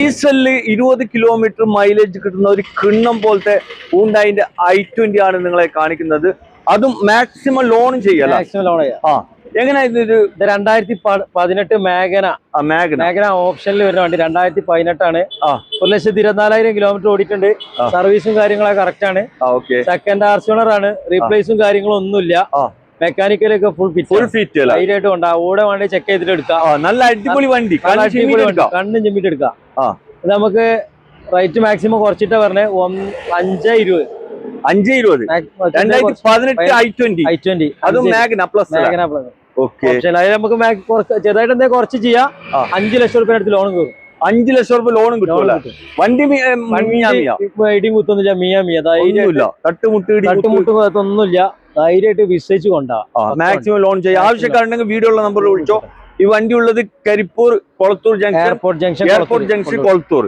ഡീസലില് 20 kilometre mileage കിട്ടുന്ന ഒരു കിണ്ണം പോലത്തെ ഹ്യുണ്ടായിന്റെ i20 ആണ് നിങ്ങളെ കാണിക്കുന്നത്. അതും മാക്സിമം ലോണും ചെയ്യല. എങ്ങനെയായിരുന്നു ഇത്? 2018 മാഗ്ന ഓപ്ഷനിൽ വരുന്ന വണ്ടി. 2018 ആണ്. 1,24,000 കിലോമീറ്റർ ഓടിയിട്ടുണ്ട്. സർവീസും കാര്യങ്ങളൊക്കെ കറക്റ്റ് ആണ്. സെക്കൻഡ് ആർസി ആണ്. റീപ്ലേസും കാര്യങ്ങളും ഒന്നുമില്ല. മെക്കാനിക്കലൊക്കെ ഫുൾ ഫിറ്റ് ധൈര്യമായിട്ട് ഉണ്ടാവും. ഓടെ വേണ്ടി ചെക്ക് ചെയ്തിട്ട് എടുക്കാം. നല്ല അടിപൊളി വണ്ടി, കണ്ണും ചിമ്മിട്ട് എടുക്കാം. ഇത് നമുക്ക് റേറ്റ് മാക്സിമം കുറച്ചിട്ടാ പറഞ്ഞത്. 520. 520. 2018 i20. അതും മാഗ്ന പ്ലസ്. അതിൽ നമുക്ക് ചെറുതായിട്ട് എന്തെങ്കിലും കുറച്ച് ചെയ്യാം. 5 ലക്ഷം രൂപ അടുത്ത് ലോണും കയറും. 5 ലക്ഷം രൂപ ലോണും കിട്ടും. വണ്ടി ഇടിയും കുത്തൊന്നുമില്ല. മിയ തട്ടുമുട്ടൊന്നുമില്ല. ധൈര്യമായിട്ട് വിശ്വസിച്ച് കൊണ്ടാവാം. മാക്സിമം ലോൺ ചെയ്യാം. ആവശ്യക്കാരുണ്ടെങ്കിൽ വീഡിയോയുള്ള നമ്പറിൽ വിളിച്ചോ. ഈ വണ്ടി ഉള്ളത് Karipur Kolathur junction, airport junction Kolathur.